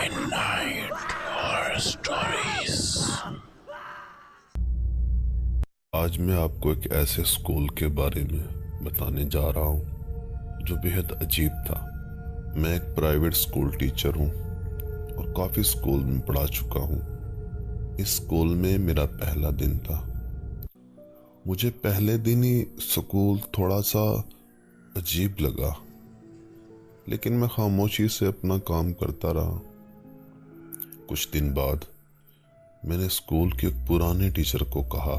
Midnight Horror Stories. آج میں آپ کو ایک ایسے اسکول کے بارے میں بتانے جا رہا ہوں جو بہت عجیب تھا۔ میں ایک پرائیویٹ اسکول ٹیچر ہوں اور کافی اسکول میں پڑھا چکا ہوں۔ اس اسکول میں میرا پہلا دن تھا۔ مجھے پہلے دن ہی اسکول تھوڑا سا عجیب لگا، لیکن میں خاموشی سے اپنا کام کرتا رہا۔ کچھ دن بعد میں نے اسکول کے ایک پرانے ٹیچر کو کہا،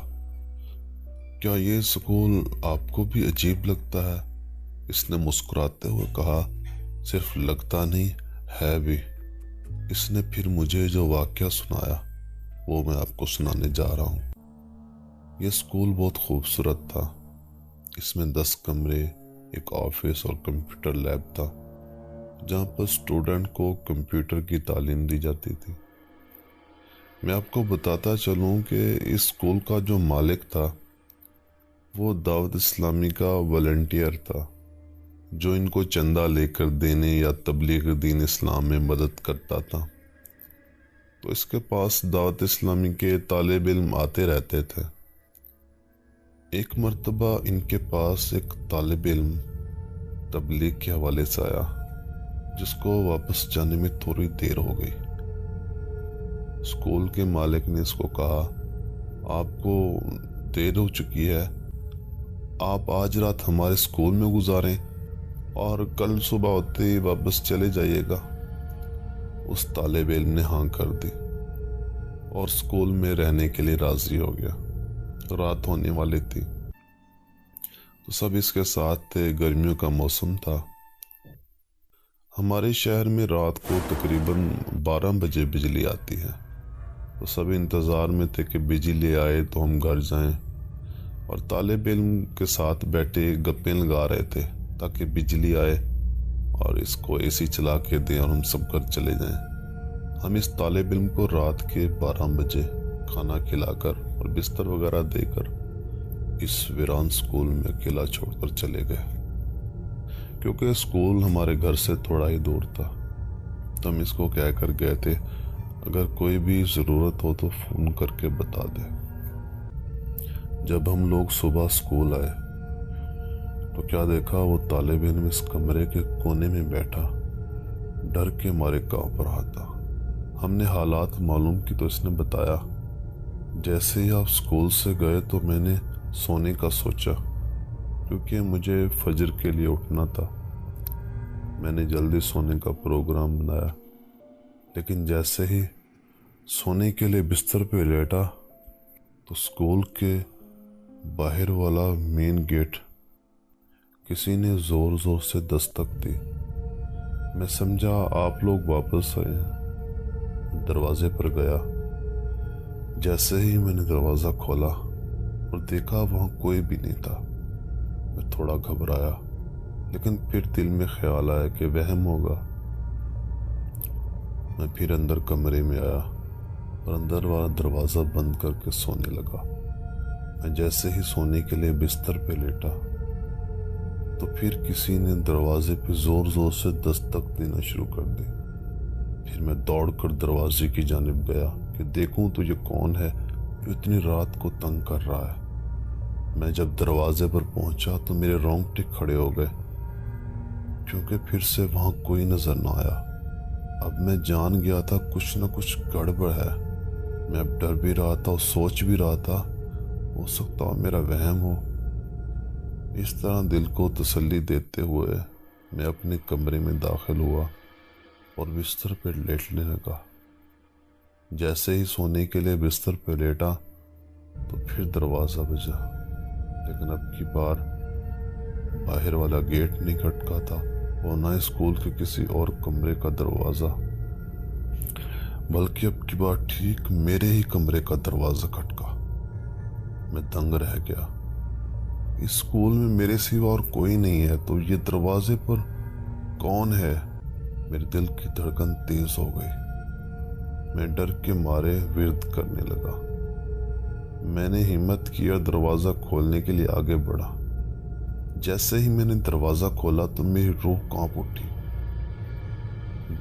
کیا یہ اسکول آپ کو بھی عجیب لگتا ہے؟ اس نے مسکراتے ہوئے کہا، صرف لگتا نہیں ہے بھی۔ اس نے پھر مجھے جو واقعہ سنایا وہ میں آپ کو سنانے جا رہا ہوں۔ یہ اسکول بہت خوبصورت تھا۔ اس میں 10 کمرے، ایک آفس اور کمپیوٹر لیب تھا، جہاں پر اسٹوڈنٹ کو کمپیوٹر کی تعلیم دی جاتی تھی۔ میں آپ کو بتاتا چلوں کہ اس اسکول کا جو مالک تھا وہ دعوت اسلامی کا والنٹیئر تھا، جو ان کو چندہ لے کر دینے یا تبلیغ دین اسلام میں مدد کرتا تھا۔ تو اس کے پاس دعوت اسلامی کے طالب علم آتے رہتے تھے۔ ایک مرتبہ ان کے پاس ایک طالب علم تبلیغ کے حوالے سے آیا، جس کو واپس جانے میں تھوڑی دیر ہو گئی۔ اسکول کے مالک نے اس کو کہا، آپ کو دیر ہو چکی ہے، آپ آج رات ہمارے اسکول میں گزاریں اور کل صبح ہوتے ہی واپس چلے جائیے گا۔ اس طالب علم نے ہاں کر دی اور اسکول میں رہنے کے لیے راضی ہو گیا۔ رات ہونے والی تھی تو سب اس کے ساتھ تھے۔ گرمیوں کا موسم تھا۔ ہمارے شہر میں رات کو تقریباً 12 بجے بجلی آتی ہے، تو سب انتظار میں تھے کہ بجلی آئے تو ہم گھر جائیں، اور طالب علم کے ساتھ بیٹھے گپیں لگا رہے تھے تاکہ بجلی آئے اور اس کو اے سی چلا کے دیں اور ہم سب گھر چلے جائیں۔ ہم اس طالب علم کو رات کے 12 بجے کھانا کھلا کر اور بستر وغیرہ دے کر اس ویران اسکول میں اکیلا چھوڑ کر چلے گئے، کیونکہ اسکول ہمارے گھر سے تھوڑا ہی دور تھا۔ تو ہم اس کو کہہ کر گئے تھے، اگر کوئی بھی ضرورت ہو تو فون کر کے بتا دے۔ جب ہم لوگ صبح اسکول آئے تو کیا دیکھا، وہ طالب علم اس کمرے کے کونے میں بیٹھا، ڈر کے مارے کانپ رہا تھا۔ ہم نے حالات معلوم کی تو اس نے بتایا، جیسے ہی آپ اسکول سے گئے تو میں نے سونے کا سوچا، کیونکہ مجھے فجر کے لیے اٹھنا تھا۔ میں نے جلدی سونے کا پروگرام بنایا، لیکن جیسے ہی سونے کے لیے بستر پہ لیٹا تو اسکول کے باہر والا مین گیٹ کسی نے زور زور سے دستک دی۔ میں سمجھا آپ لوگ واپس آئے ہیں۔ دروازے پر گیا۔ جیسے ہی میں نے دروازہ کھولا اور دیکھا وہاں کوئی بھی نہیں تھا، میں تھوڑا گھبرایا، لیکن پھر دل میں خیال آیا کہ وہم ہوگا۔ میں پھر اندر کمرے میں آیا اور اندر والا دروازہ بند کر کے سونے لگا۔ میں جیسے ہی سونے کے لیے بستر پہ لیٹا تو پھر کسی نے دروازے پہ زور زور سے دستک دینا شروع کر دی۔ پھر میں دوڑ کر دروازے کی جانب گیا کہ دیکھوں تو یہ کون ہے جو اتنی رات کو تنگ کر رہا ہے۔ میں جب دروازے پر پہنچا تو میرے رونگٹے کھڑے ہو گئے، کیونکہ پھر سے وہاں کوئی نظر نہ آیا۔ اب میں جان گیا تھا کچھ نہ کچھ گڑبڑ ہے۔ میں اب ڈر بھی رہا تھا اور سوچ بھی رہا تھا، ہو سکتا میرا وہم ہو۔ اس طرح دل کو تسلی دیتے ہوئے میں اپنے کمرے میں داخل ہوا اور بستر پہ لیٹنے لگا۔ جیسے ہی سونے کے لیے بستر پہ لیٹا تو پھر دروازہ بجا، لیکن اب کی بار باہر والا گیٹ نہیں کھٹکا تھا اور نہ اسکول کے کسی اور کمرے کا دروازہ، بلکہ اب کی بار ٹھیک میرے ہی کمرے کا دروازہ کھٹکا۔ میں دنگ رہ گیا۔ اس اسکول میں میرے سوا اور کوئی نہیں ہے، تو یہ دروازے پر کون ہے؟ میرے دل کی دھڑکن تیز ہو گئی۔ میں ڈر کے مارے ورد کرنے لگا۔ میں نے ہمت کی اور دروازہ کھولنے کے لیے آگے بڑھا۔ جیسے ہی میں نے دروازہ کھولا تو میری روح کانپ اٹھی۔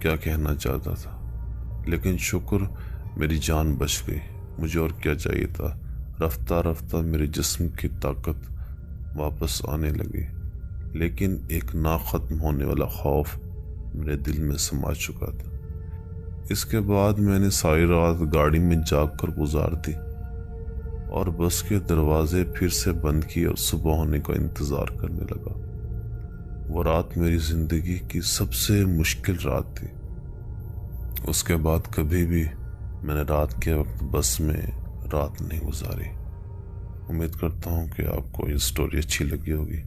کیا کہنا چاہتا تھا، لیکن شکر میری جان بچ گئی۔ مجھے اور کیا چاہیے تھا۔ رفتہ رفتہ میرے جسم کی طاقت واپس آنے لگی، لیکن ایک نا ختم ہونے والا خوف میرے دل میں سما چکا تھا۔ اس کے بعد میں نے ساری رات گاڑی میں جاگ کر گزار دی اور بس کے دروازے پھر سے بند کیے اور صبح ہونے کا انتظار کرنے لگا۔ وہ رات میری زندگی کی سب سے مشکل رات تھی۔ اس کے بعد کبھی بھی میں نے رات کے وقت بس میں رات نہیں گزاری۔ امید کرتا ہوں کہ آپ کو یہ سٹوری اچھی لگی ہوگی۔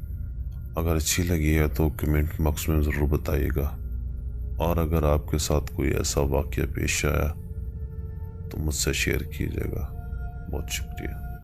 اگر اچھی لگی ہے تو کمنٹ باکس میں ضرور بتائیے گا، اور اگر آپ کے ساتھ کوئی ایسا واقعہ پیش آیا تو مجھ سے شیئر کیجیے گا۔ بہت شکریہ۔